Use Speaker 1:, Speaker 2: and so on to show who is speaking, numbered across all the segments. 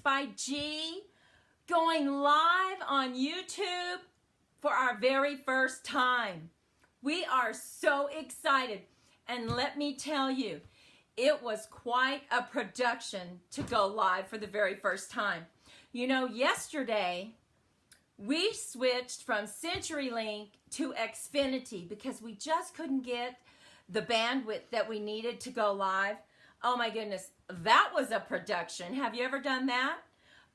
Speaker 1: by G, going live on YouTube for our very first time. We are so excited, and let me tell you, it was quite a production to go live for the very first time. You know, yesterday we switched from CenturyLink to Xfinity because we just couldn't get the bandwidth that we needed to go live. Oh my goodness, that was a production. Have you ever done that?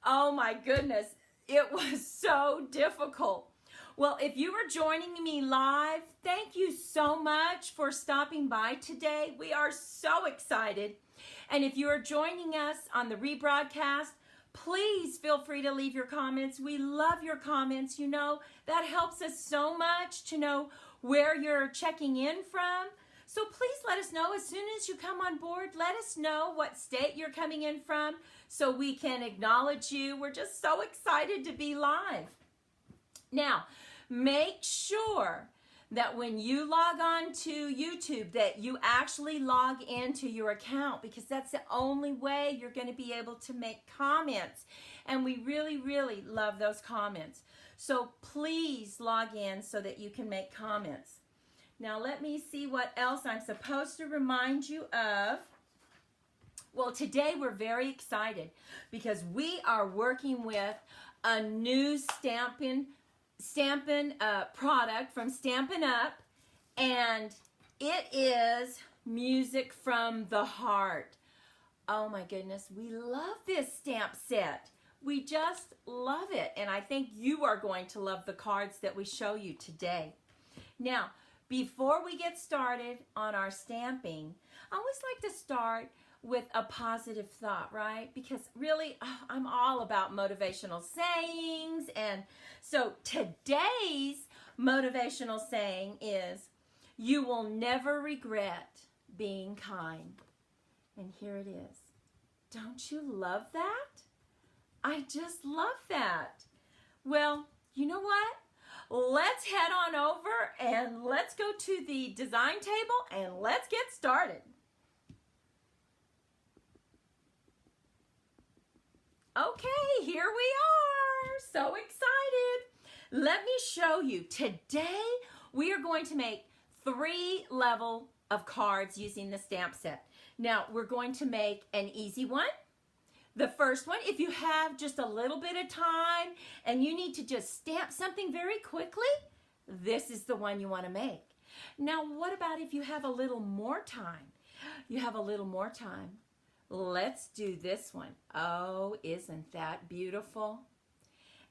Speaker 1: Oh my goodness, it was so difficult. Well, if you are joining me live, thank you so much for stopping by today. We are so excited. And if you are joining us on the rebroadcast, please feel free to leave your comments. We love your comments. You know, that helps us so much to know where you're checking in from. So please let us know as soon as you come on board. Let us know what state you're coming in from so we can acknowledge you. We're just so excited to be live. Now, make sure that when you log on to YouTube that you actually log into your account, because that's the only way you're going to be able to make comments. And we really, really love those comments. So please log in so that you can make comments. Now let me see what else I'm supposed to remind you of. Well, today we're very excited because we are working with a new Stampin product from Stampin' Up, and it is music from the heart. Oh my goodness, we love this stamp set. We just love it, and I think you are going to love the cards that we show you today. Now, before we get started on our stamping, I always like to start with a positive thought, right? Because really, I'm all about motivational sayings. And so today's motivational saying is, you will never regret being kind. And here it is. Don't you love that? I just love that. Well, you know what? Let's head on over and let's go to the design table and let's get started. Okay, here we are. So excited. Let me show you. Today, we are going to make 3 levels of cards using the stamp set. Now, we're going to make an easy one. The first one, if you have just a little bit of time and you need to just stamp something very quickly, this is the one you want to make. Now, what about if you have a little more time? You have a little more time. Let's do this one. Oh, isn't that beautiful?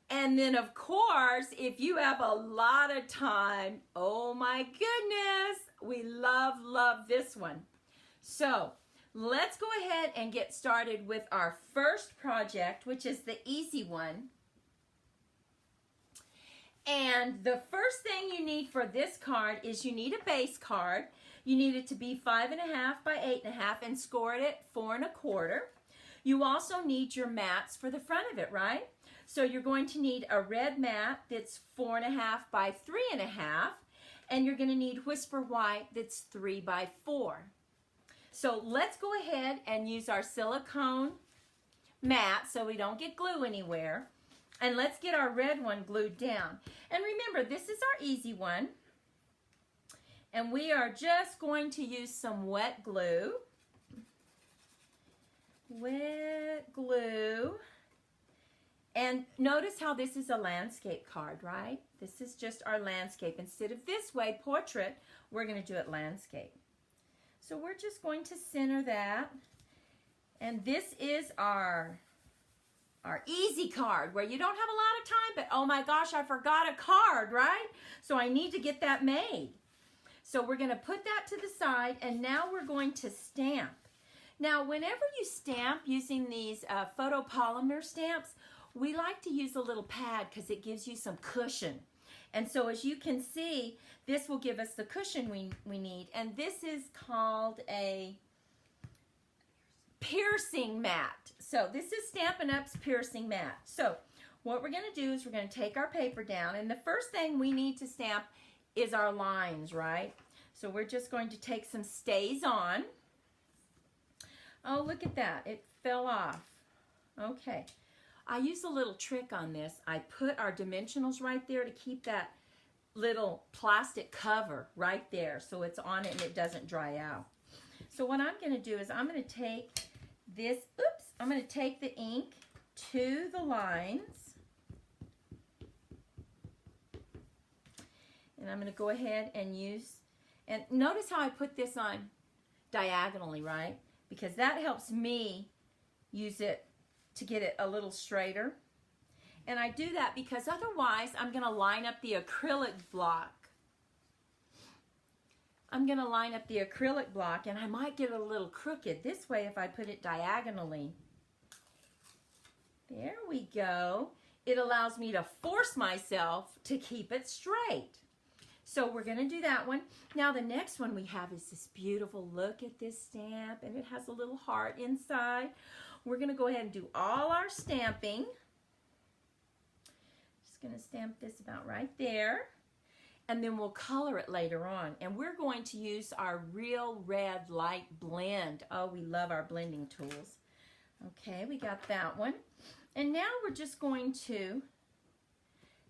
Speaker 1: And then, of course, if you have a lot of time, oh my goodness, we love this one. So, let's go ahead and get started with our first project, which is the easy one. And the first thing you need for this card is you need a base card. You need it to be 5.5 by 8.5 and scored at 4 1/4. You also need your mats for the front of it, right? So you're going to need a red mat that's 4.5 by 3.5, and you're going to need Whisper White that's 3 by 4. So let's go ahead and use our silicone mat so we don't get glue anywhere. And let's get our red one glued down. And remember, this is our easy one. And we are just going to use some wet glue. Wet glue. And notice how this is a landscape card, right? This is just our landscape. Instead of this way, portrait, we're going to do it landscape. So we're just going to center that. And this is our easy card where you don't have a lot of time, but oh my gosh, I forgot a card, right? So I need to get that made. So we're going to put that to the side, and now we're going to stamp. Now, whenever you stamp using these photopolymer stamps, we like to use a little pad because it gives you some cushion. And so as you can see, this will give us the cushion we need. And this is called a piercing mat. So this is Stampin' Up's piercing mat. So what we're going to do is we're going to take our paper down. And the first thing we need to stamp is our lines, right? So we're just going to take some stays on. Oh, look at that. It fell off. Okay. I use a little trick on this. I put our dimensionals right there to keep that little plastic cover right there so it's on it and it doesn't dry out. So what I'm going to do is I'm going to take this, I'm going to take the ink to the lines. And I'm going to go ahead and use, and notice how I put this on diagonally, right? Because that helps me use it to get it a little straighter. And I do that because otherwise I'm going to line up the acrylic block. I'm going to line up the acrylic block and I might get a little crooked. This way, if I put it diagonally, there we go. It allows me to force myself to keep it straight. So we're going to do that one. Now the next one we have is this beautiful, look at this stamp, and it has a little heart inside. We're going to go ahead and do all our stamping. Just going to stamp this about right there. And then we'll color it later on. And we're going to use our Real Red Light Blend. Oh, we love our blending tools. Okay, we got that one. And now we're just going to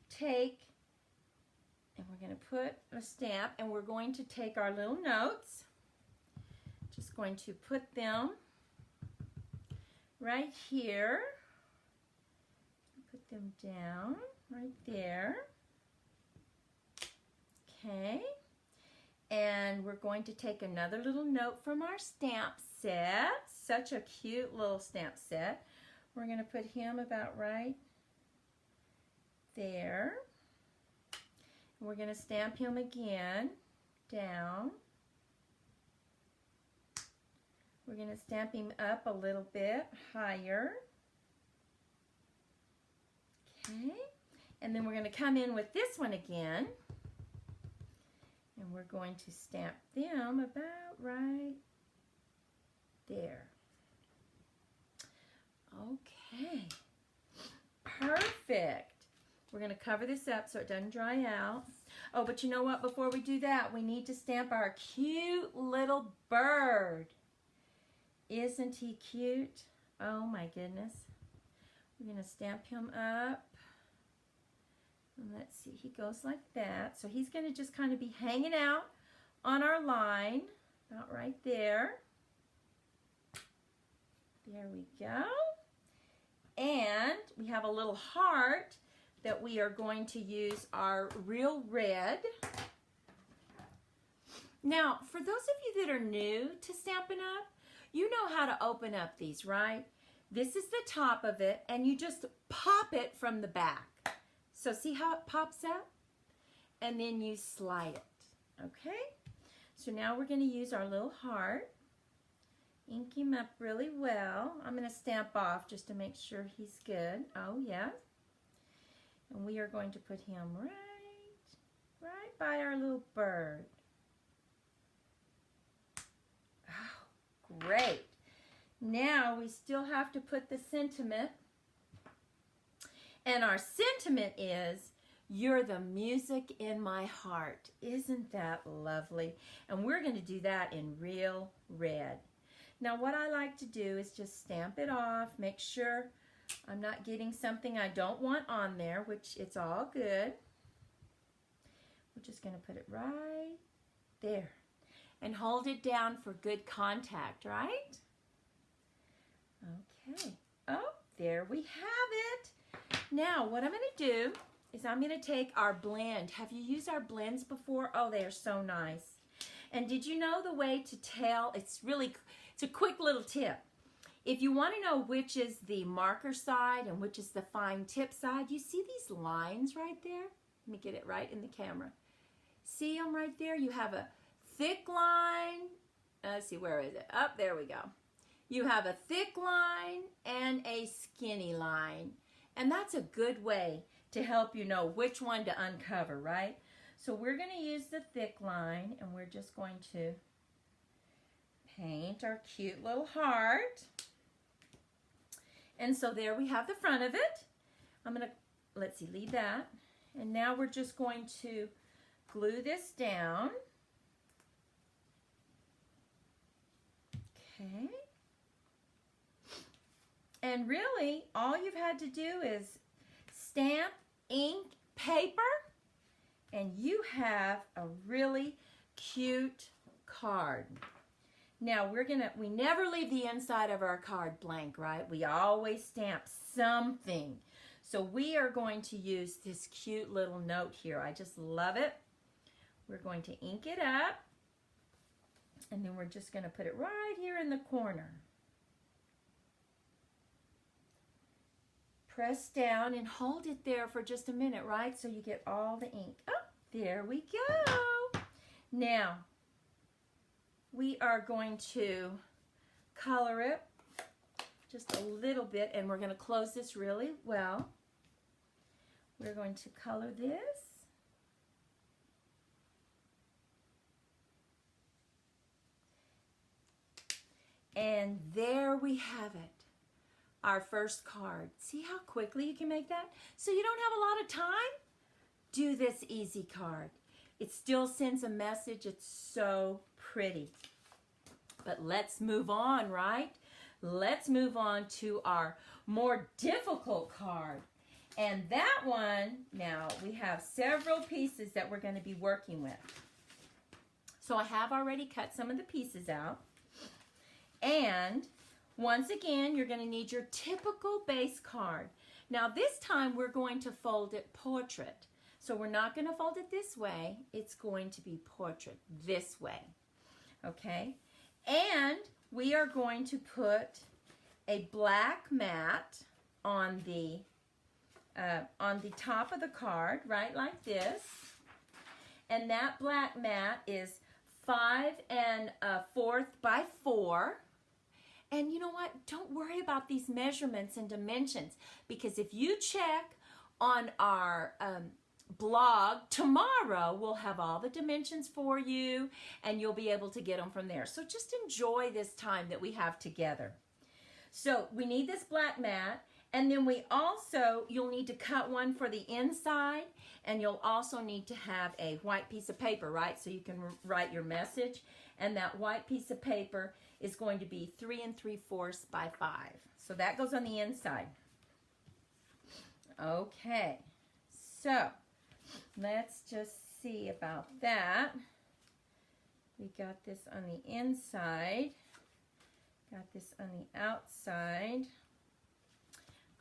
Speaker 1: take, and we're going to put a stamp, and we're going to take our little notes. Just going to put them right here. Put them down right there. Okay. And we're going to take another little note from our stamp set. Such a cute little stamp set. We're going to put him about right there. We're going to stamp him again down. We're going to stamp him up a little bit higher. Okay. And then we're going to come in with this one again. And we're going to stamp them about right there. Okay. Perfect. We're going to cover this up so it doesn't dry out. Oh, but you know what? Before we do that, we need to stamp our cute little bird. Isn't he cute? Oh my goodness. We're going to stamp him up. And let's see, he goes like that. So he's going to just kind of be hanging out on our line, about right there. There we go. And we have a little heart that we are going to use our Real Red. Now, for those of you that are new to Stampin' Up, you know how to open up these, right? This is the top of it, and you just pop it from the back. So see how it pops out? And then you slide it, okay? So now we're going to use our little heart. Ink him up really well. I'm going to stamp off just to make sure he's good. Oh, yeah. And we are going to put him right by our little bird. Oh, great. Now we still have to put the sentiment. And our sentiment is, you're the music in my heart. Isn't that lovely? And we're going to do that in Real Red. Now what I like to do is just stamp it off, make sure I'm not getting something I don't want on there, which it's all good. We're just going to put it right there. And hold it down for good contact, right? Okay. Oh, there we have it. Now what I'm going to do is I'm going to take our blend. Have you used our blends before? Oh, they are so nice. And did you know the way to tell? It's a quick little tip. If you want to know which is the marker side and which is the fine tip side, you see these lines right there? Let me get it right in the camera. See them right there? You have a thick line. Let's see, where is it? Up, there we go. You have a thick line and a skinny line. And that's a good way to help you know which one to uncover, right? So we're going to use the thick line, and we're just going to paint our cute little heart. And so there we have the front of it. I'm going to, let's see, leave that. And now we're just going to glue this down. Okay. And really, all you've had to do is stamp, ink, paper, and you have a really cute card. Now we never leave the inside of our card blank, right? We always stamp something. So we are going to use this cute little note here. I just love it. We're going to ink it up, and then we're just going to put it right here in the corner. Press down and hold it there for just a minute, right? So you get all the ink. Oh, there we go. Now, we are going to color it just a little bit, and we're going to close this really well. We're going to color this. And there we have it. Our first card. See how quickly you can make that? So you don't have a lot of time? Do this easy card. It still sends a message. It's so pretty. But let's move on, right? Let's move on to our more difficult card. And that one, now we have several pieces that we're going to be working with. So I have already cut some of the pieces out. And once again, you're going to need your typical base card. Now this time we're going to fold it portrait. So we're not going to fold it this way. It's going to be portrait this way. Okay? And we are going to put a black mat on the top of the card, right, like this. And that black mat is 5 1/4 by 4. And you know what? Don't worry about these measurements and dimensions, because if you check on our blog tomorrow, we'll have all the dimensions for you, and you'll be able to get them from there. So just enjoy this time that we have together. So we need this black mat, and then you'll need to cut one for the inside, and you'll also need to have a white piece of paper, right? So you can write your message, and that white piece of paper is going to be 3 3/4 by 5. So that goes on the inside. Okay, so let's just see about that. We got this on the inside, got this on the outside.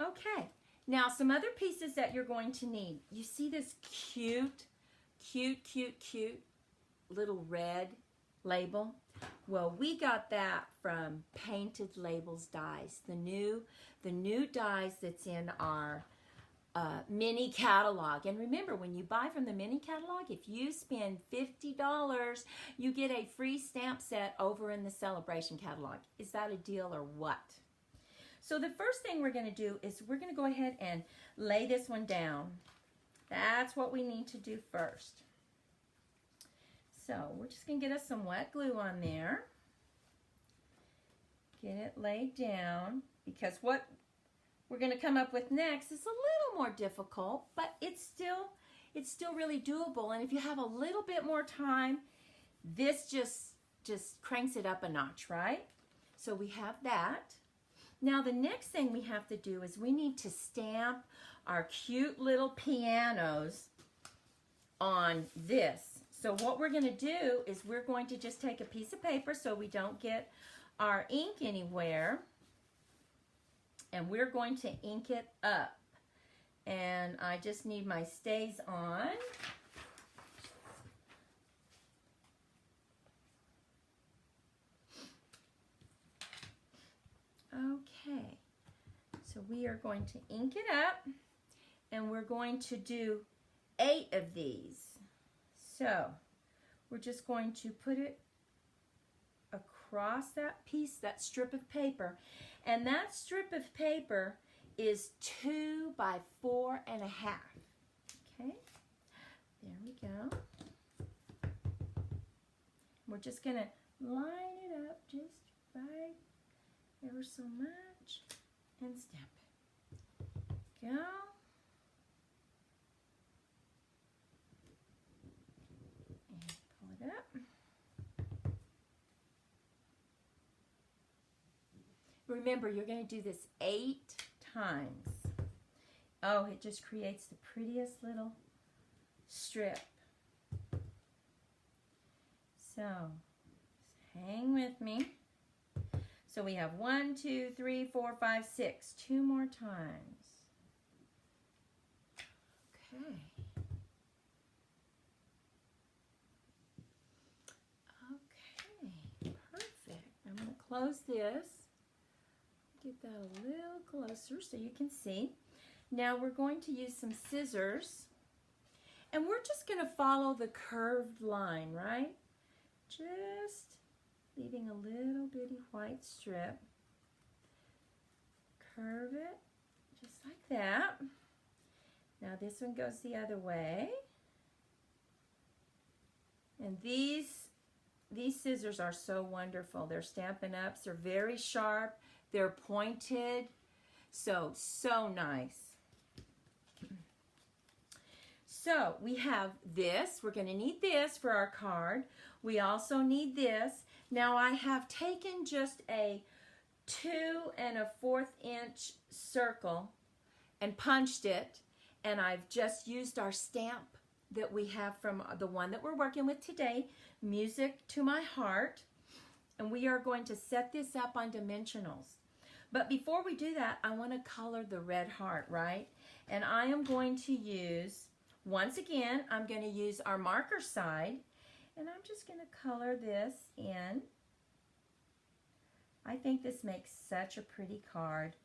Speaker 1: Okay, now some other pieces that you're going to need. You see this cute little red label? Well, we got that from Painted Labels Dies, the new dies that's in our mini catalog. And remember, when you buy from the mini catalog, if you spend $50, you get a free stamp set over in the Celebration catalog. Is that a deal or what? So the first thing we're going to do is we're going to go ahead and lay this one down. That's what we need to do first. So we're just going to get us some wet glue on there. Get it laid down, because what we're going to come up with next is a little more difficult, but it's still really doable. And if you have a little bit more time, this just cranks it up a notch, right? So we have that. Now the next thing we have to do is we need to stamp our cute little pianos on this. So what we're going to do is we're going to just take a piece of paper so we don't get our ink anywhere, and we're going to ink it up. And I just need my stays on. Okay, so we are going to ink it up, and we're going to do 8 of these. So we're just going to put it across that piece, that strip of paper, and that strip of paper is 2 by 4 1/2. Okay, there we go. We're just going to line it up just right ever so much and stamp it. Go. remember, you're going to do this 8 times. Oh, it just creates the prettiest little strip. So, hang with me. So we have 1, 2, 3, 4, 5, 6. 2 more times. Okay. Okay, perfect. I'm going to close this. Get that a little closer so you can see. Now we're going to use some scissors. And we're just going to follow the curved line, right? Just leaving a little bitty white strip. Curve it just like that. Now this one goes the other way. And these scissors are so wonderful. They're Stampin' Ups. They're very sharp. They're pointed. So nice. So we have this. We're going to need this for our card. We also need this. Now I have taken just a 2 1/4 inch circle and punched it, and I've just used our stamp that we have from the one that we're working with today, Music to My Heart, and we are going to set this up on dimensionals. But before we do that, I want to color the red heart, right? And I am going to use, once again, I'm going to use our marker side, and I'm just going to color this in. I think this makes such a pretty card.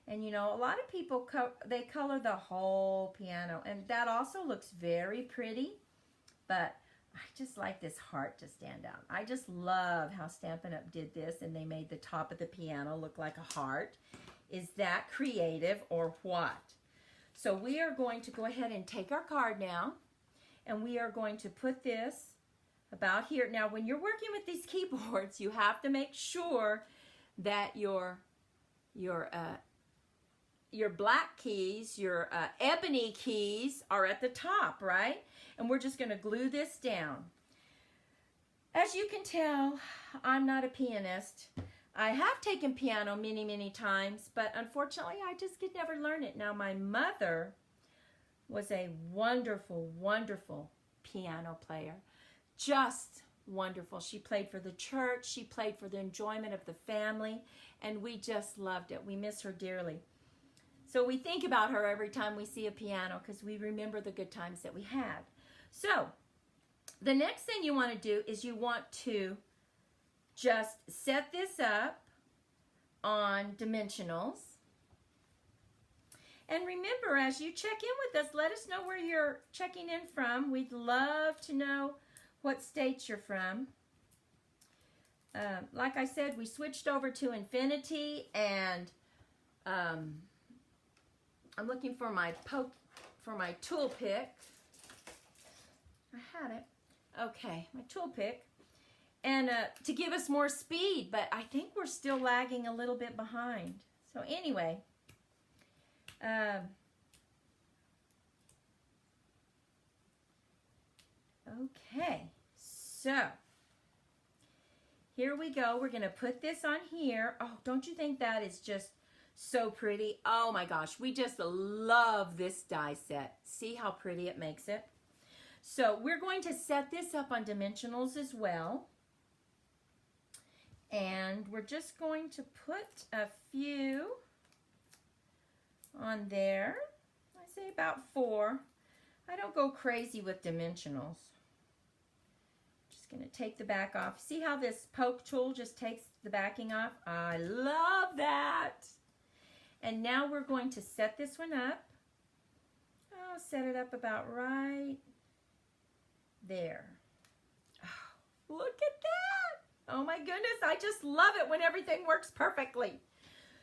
Speaker 1: And you know, a lot of people, they color the whole piano, and that also looks very pretty, but I just like this heart to stand out. I just love how Stampin' Up! Did this, and they made the top of the piano look like a heart. Is that creative or what? So we are going to go ahead and take our card now, and we are going to put this about here. Now, when you're working with these keyboards, you have to make sure that your black keys, your ebony keys are at the top, right? And we're just going to glue this down. As you can tell, I'm not a pianist. I have taken piano many, many times, but unfortunately, I just could never learn it. Now, my mother was a wonderful, wonderful piano player. Just wonderful. She played for the church. She played for the enjoyment of the family, and we just loved it. We miss her dearly. So we think about her every time we see a piano because we remember the good times that we had. So the next thing you want to do is you want to just set this up on dimensionals. And remember, as you check in with us, let us know where you're checking in from. We'd love to know what states you're from. Like I said, we switched over to infinity, and I'm looking for my tool pick. I had it. Okay, my tool pick. And to give us more speed, but I think we're still lagging a little bit behind. So anyway, okay, so here we go. We're going to put this on here. Oh, don't you think that is just so pretty? Oh my gosh, we just love this die set. See how pretty it makes it? So we're going to set this up on dimensionals as well. And we're just going to put a few on there. I say about 4. I don't go crazy with dimensionals. Just going to take the back off. See how this poke tool just takes the backing off? I love that. And now we're going to set this one up. I'll set it up about right there. Oh, look at that. Oh my goodness, I just love it when everything works perfectly.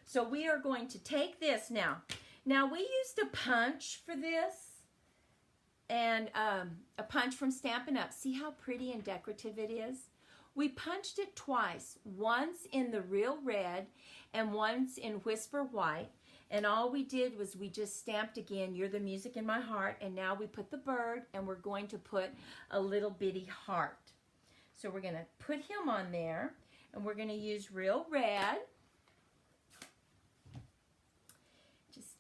Speaker 1: So we are going to take this now. Now we used a punch for this, and a punch from Stampin' Up. See how pretty and decorative it is? We punched it twice, once in the real red and once in Whisper White. And all we did was we just stamped again, "You're the music in my heart." And now we put the bird, and we're going to put a little bitty heart. So we're going to put him on there, and we're going to use real red.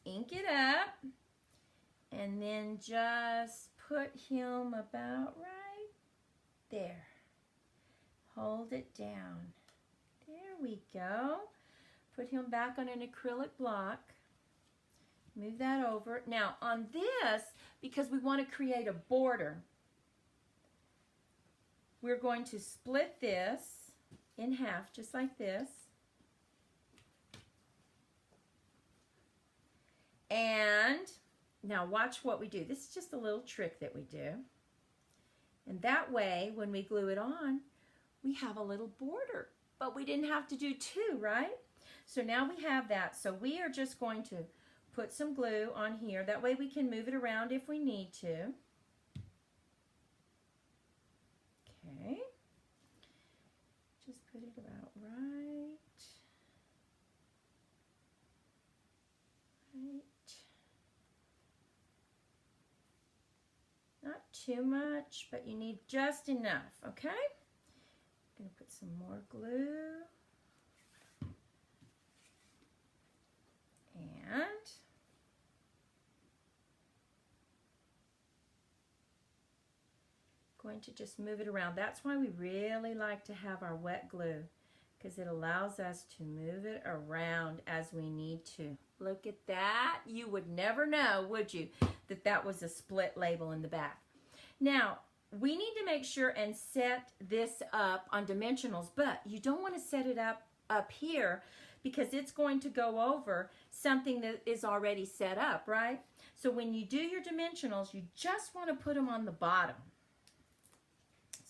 Speaker 1: ink it up and then just put him about right there. Hold it down. There we go. Put him back on an acrylic block. Move that over. Now on this, because we want to create a border, we're going to split this in half, just like this. And now watch what we do. This is just a little trick that we do. And that way, when we glue it on, we have a little border. But we didn't have to do two, right? So now we have that. So we are just going to put some glue on here. That way we can move it around if we need to. Okay. Just put it about right. Not too much, but you need just enough, okay? I'm going to put some more glue. And going to just move it around. That's why we really like to have our wet glue, because it allows us to move it around as we need to. Look at that. You would never know, would you, that that was a split label in the back. Now, we need to make sure and set this up on dimensionals, but you don't want to set it up here because it's going to go over something that is already set up, right? So when you do your dimensionals, you just want to put them on the bottom.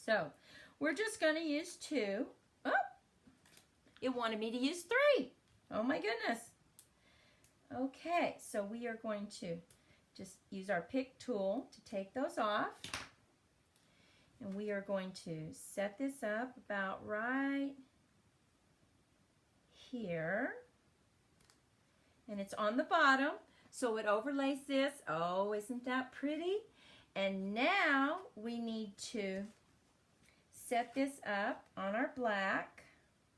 Speaker 1: So we're just going to use 2. Oh, it wanted me to use 3. Oh my goodness. Okay, so we are going to just use our pick tool to take those off. And we are going to set this up about right here. And it's on the bottom, so it overlays this. Oh, isn't that pretty? And now we need to set this up on our black.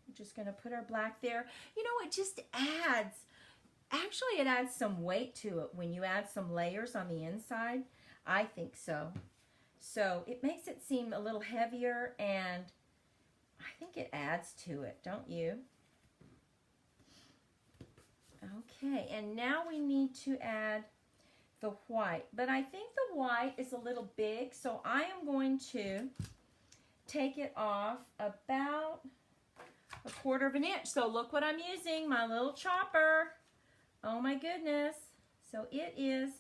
Speaker 1: We're just going to put our black there. You know, it just adds, actually it adds some weight to it when you add some layers on the inside. I think so. So it makes it seem a little heavier, and I think it adds to it, don't you? Okay, and now we need to add the white. But I think the white is a little big, so I am going to take it off about 1/4 inch. So look what I'm using, my little chopper. Oh my goodness. So it is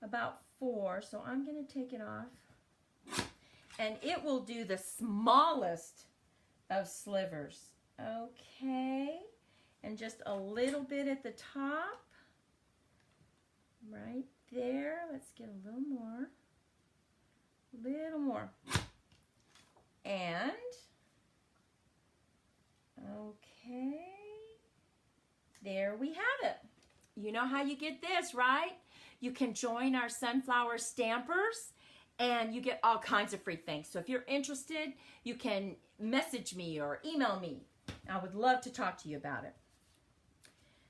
Speaker 1: about 4, so I'm going to take it off. And it will do the smallest of slivers. Okay. And just a little bit at the top. Right there. Let's get a little more. Little more. And, okay. There we have it. You know how you get this, right? You can join our Sunflower Stampers, and you get all kinds of free things. So if you're interested, you can message me or email me. I would love to talk to you about it.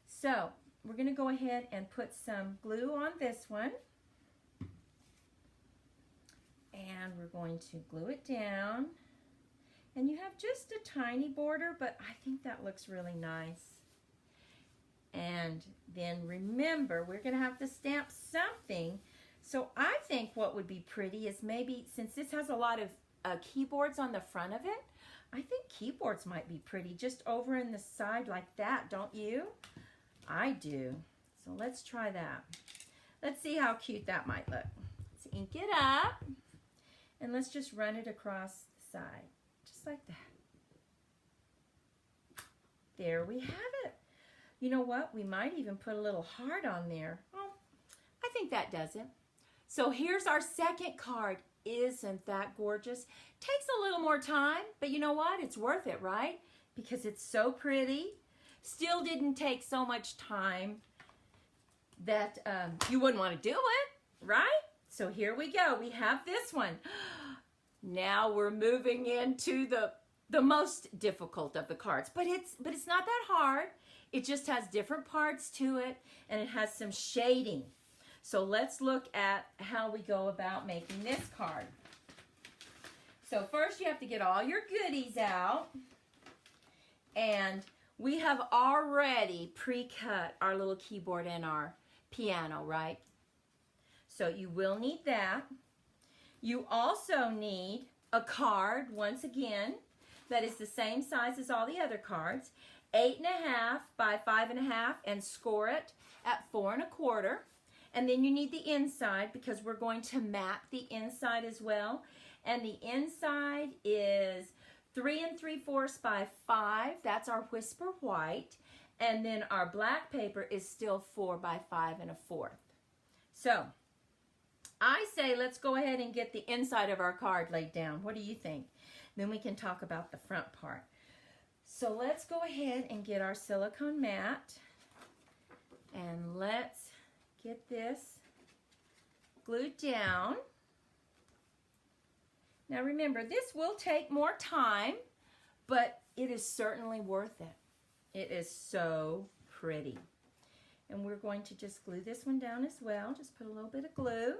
Speaker 1: So we're going to go ahead and put some glue on this one. And we're going to glue it down. And you have just a tiny border, but I think that looks really nice. And then remember, we're going to have to stamp something. So I think what would be pretty is maybe, since this has a lot of keyboards on the front of it, I think keyboards might be pretty just over in the side like that, don't you? I do. So let's try that. Let's see how cute that might look. Let's ink it up, and let's just run it across the side, just like that. There we have it. You know what? We might even put a little heart on there. Oh, I think that does it. So here's our second card. Isn't that gorgeous? Takes a little more time, but you know what? It's worth it, right? Because it's so pretty. Still didn't take so much time that you wouldn't want to do it, right? So here we go. We have this one. Now we're moving into the most difficult of the cards, but it's not that hard. It just has different parts to it, and it has some shading. So let's look at how we go about making this card. So first you have to get all your goodies out, and we have already pre-cut our little keyboard and our piano, right? So you will need that. You also need a card, once again, that is the same size as all the other cards, 8.5 by 5.5, and score it at 4 1/4. And then you need the inside, because we're going to map the inside as well. And the inside is 3 3/4 by 5. That's our Whisper White. And then our black paper is still 4 by 5 1/4. So I say let's go ahead and get the inside of our card laid down. What do you think? Then we can talk about the front part. So let's go ahead and get our silicone mat, and let's get this glued down. Now remember, this will take more time, but it is certainly worth it. It is so pretty. And we're going to just glue this one down as well. Just put a little bit of glue.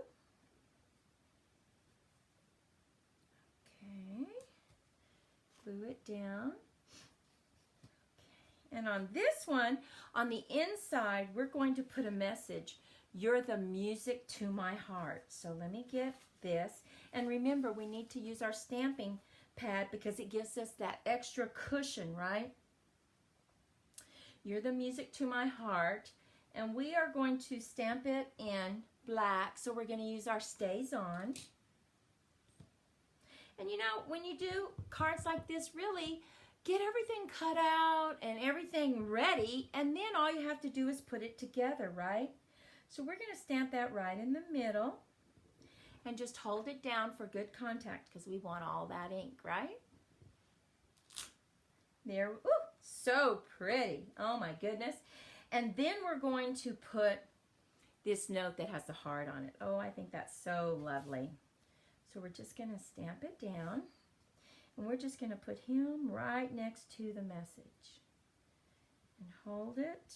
Speaker 1: Okay. Glue it down. And on this one, on the inside, we're going to put a message. You're the music to my heart. So let me get this. And remember, we need to use our stamping pad because it gives us that extra cushion, right? You're the music to my heart. And we are going to stamp it in black. So we're going to use our Stays On. And you know, when you do cards like this, really get everything cut out and everything ready, and then all you have to do is put it together, right? So we're going to stamp that right in the middle and just hold it down for good contact because we want all that ink, right? There, ooh, so pretty. Oh my goodness. And then we're going to put this note that has the heart on it. Oh, I think that's so lovely. So we're just going to stamp it down, and we're just going to put him right next to the message and hold it.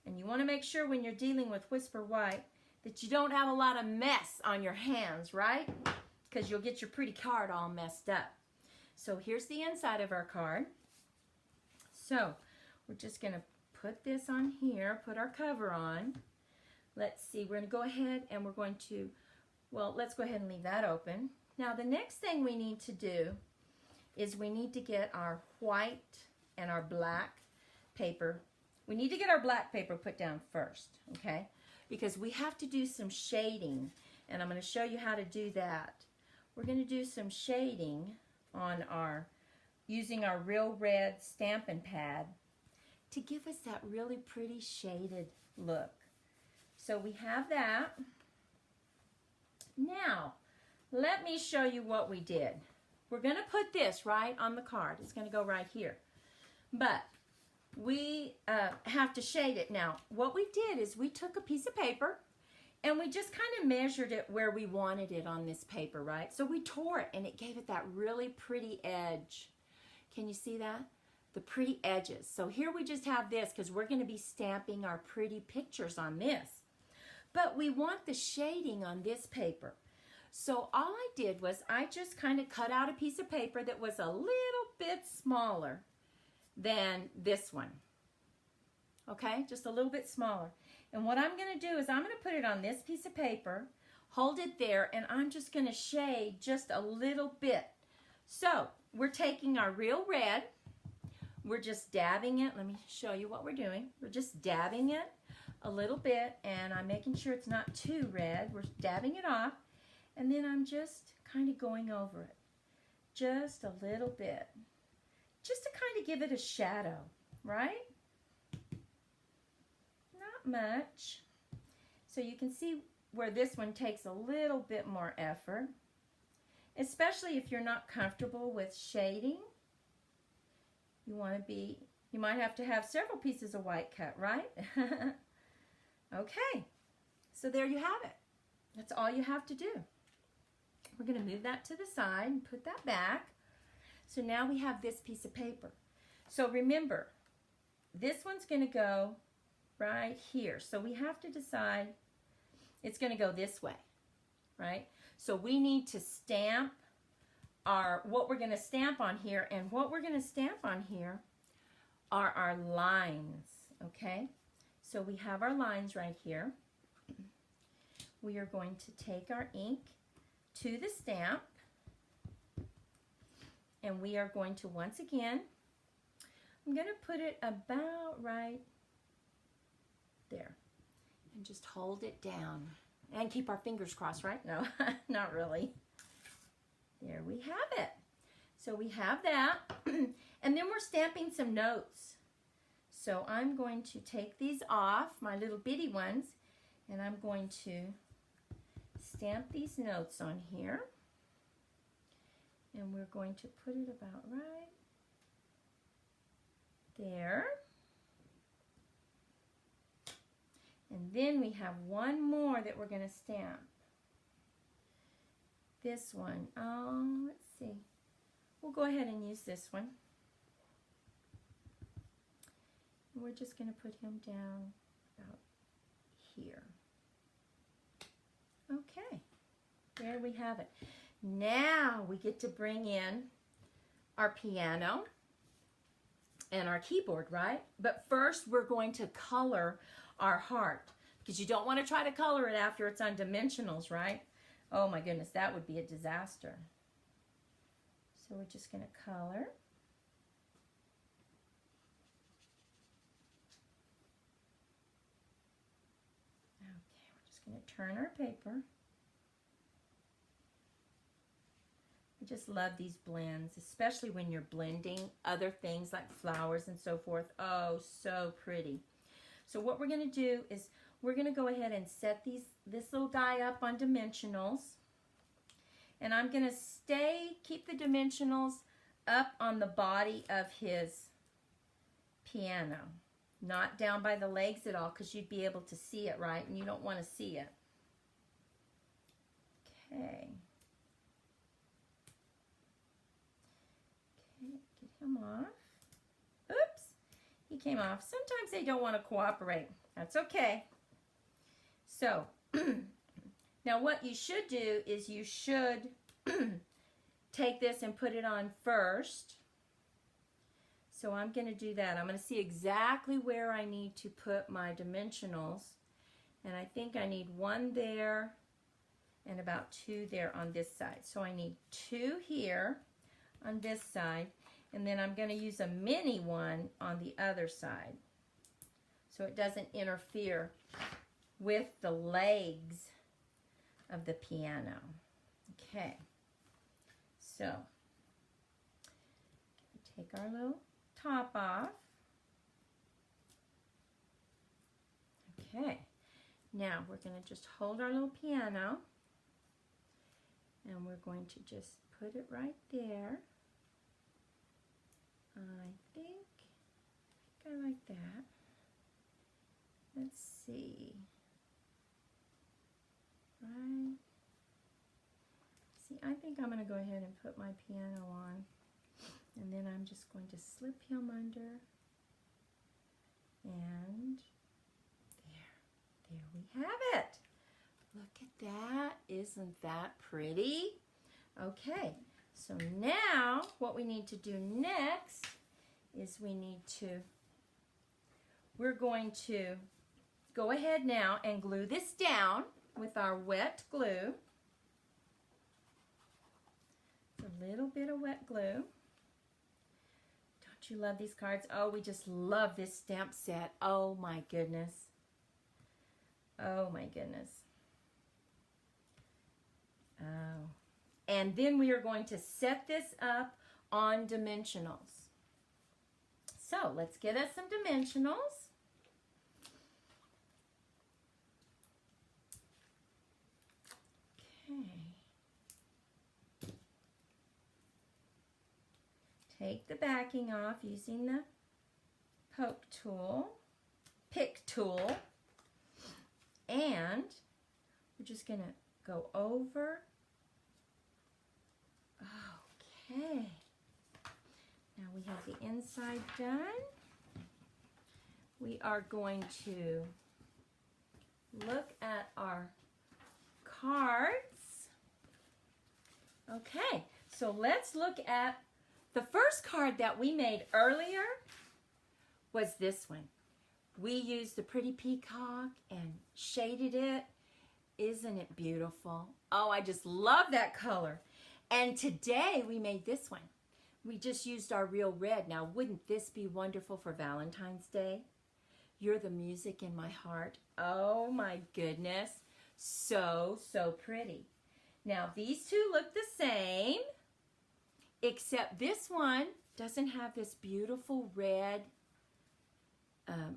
Speaker 1: And you want to make sure when you're dealing with Whisper White that you don't have a lot of mess on your hands, right? Because you'll get your pretty card all messed up. So here's the inside of our card. So we're just going to put this on here, put our cover on. Let's see, we're going to go ahead and we're going to, well, let's go ahead and leave that open. Now the next thing we need to do is we need to get our white and our black paper. We need to get our black paper put down first, okay? Because we have to do some shading, and I'm going to show you how to do that. We're going to do some shading on our, using our Real Red Stampin' Pad to give us that really pretty shaded look. So we have that. Now, let me show you what we did. We're going to put this right on the card. It's going to go right here. But we have to shade it. Now, what we did is we took a piece of paper and we just kind of measured it where we wanted it on this paper, right? So we tore it and it gave it that really pretty edge. Can you see that? The pretty edges. So here we just have this because we're going to be stamping our pretty pictures on this. But we want the shading on this paper. So all I did was I just kind of cut out a piece of paper that was a little bit smaller than this one. Okay, just a little bit smaller. And what I'm going to do is I'm going to put it on this piece of paper, hold it there, and I'm just going to shade just a little bit. So we're taking our Real Red, we're just dabbing it. Let me show you what we're doing. We're just dabbing it a little bit, and I'm making sure it's not too red. We're dabbing it off, and then I'm just kind of going over it just a little bit, just to kind of give it a shadow, right? Not much. So you can see where this one takes a little bit more effort, especially if you're not comfortable with shading. You might have to have several pieces of white cut, right? Okay, so there you have it. That's all you have to do. We're going to move that to the side and put that back. So now we have this piece of paper. So remember, this one's going to go right here. So we have to decide it's going to go this way, right? So we need to stamp what we're going to stamp on here, and what we're going to stamp on here are our lines, okay? So we have our lines right here. We are going to take our ink to the stamp, and we are going to, once again, I'm going to put it about right there and just hold it down and keep our fingers crossed, right? No, not really. There we have it. So we have that, and then we're stamping some notes. So I'm going to take these off, my little bitty ones, and I'm going to stamp these notes on here. And we're going to put it about right there. And then we have one more that we're going to stamp. This one, let's see. We'll go ahead and use this one. We're just going to put him down about here. Okay, there we have it. Now we get to bring in our piano and our keyboard, right? But first we're going to color our heart, because you don't want to try to color it after it's on dimensionals, right? Oh my goodness, that would be a disaster. So we're just going to color. Okay, we're just going to turn our paper. I just love these blends, especially when you're blending other things like flowers and so forth. Oh, so pretty. So what we're going to do is we're going to go ahead and set this little guy up on dimensionals. And I'm going to keep the dimensionals up on the body of his piano. Not down by the legs at all, because you'd be able to see it, right? And you don't want to see it. Okay. Okay, get him off. Oops, he came off. Sometimes they don't want to cooperate. That's okay. So, now what you should do is you should take this and put it on first. So I'm going to do that. I'm going to see exactly where I need to put my dimensionals. And I think I need one there and about two there on this side. So I need two here on this side. And then I'm going to use a mini one on the other side, so it doesn't interfere with the legs of the piano. Okay, so take our little top off. Okay, now we're going to just hold our little piano, and we're going to just put it right there. I think I like that. Let's see. Right. See, I think I'm going to go ahead and put my piano on. And then I'm just going to slip him under. And there we have it. Look at that. Isn't that pretty? Okay. So now what we need to do next is we're going to go ahead now and glue this down with our wet glue. A little bit of wet glue. Don't you love these cards? Oh, we just love this stamp set. Oh my goodness. Oh my goodness. Oh. And then we are going to set this up on dimensionals. So let's get us some dimensionals. Okay. Take the backing off using the pick tool, and we're just going to go over. Okay, now we have the inside done. we are going to look at our cards. Okay, so let's look at the first card that we made earlier was this one. We used the pretty peacock and shaded it. Isn't it beautiful? Oh, I just love that color. And today we made this one. We just used our real red. Now, wouldn't this be wonderful for Valentine's Day? You're the music in my heart. Oh my goodness. So, so pretty. Now, these two look the same, except this one doesn't have this beautiful red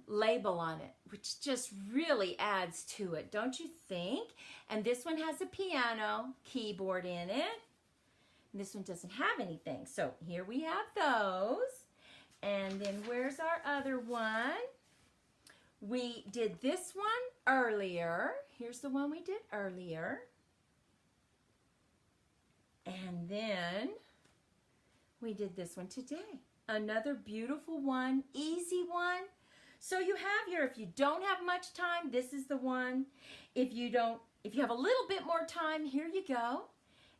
Speaker 1: label on it, which just really adds to it, don't you think? And this one has a piano keyboard in it. And this one doesn't have anything. So here we have those. And then where's our other one? We did this one earlier. Here's the one we did earlier. And then we did this one today. Another beautiful one, easy one. So you have your, if you don't have much time, this is the one. If you have a little bit more time, here you go.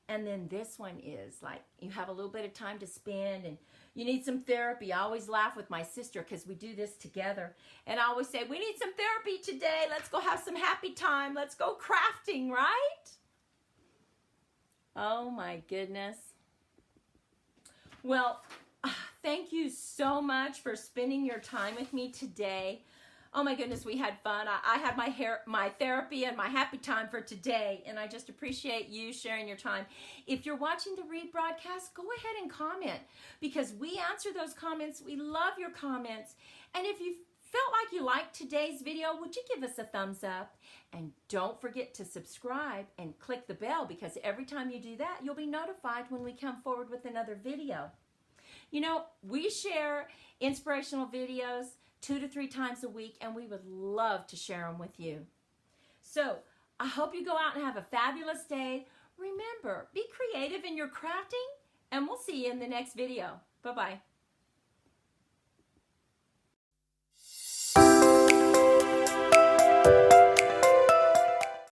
Speaker 1: And then this one is like, you have a little bit of time to spend and you need some therapy. I always laugh with my sister because we do this together. And I always say, we need some therapy today. Let's go have some happy time. Let's go crafting, right? Oh my goodness. Well, thank you so much for spending your time with me today. Oh my goodness, we had fun. I had my therapy and my happy time for today, and I just appreciate you sharing your time. If you're watching the rebroadcast, go ahead and comment because we answer those comments. We love your comments. And if you felt like you liked today's video, would you give us a thumbs up? And don't forget to subscribe and click the bell because every time you do that, you'll be notified when we come forward with another video. You know, we share inspirational videos 2 to 3 times a week, and we would love to share them with you. So I hope you go out and have a fabulous day. Remember, be creative in your crafting, and we'll see you in the next video. Bye-bye.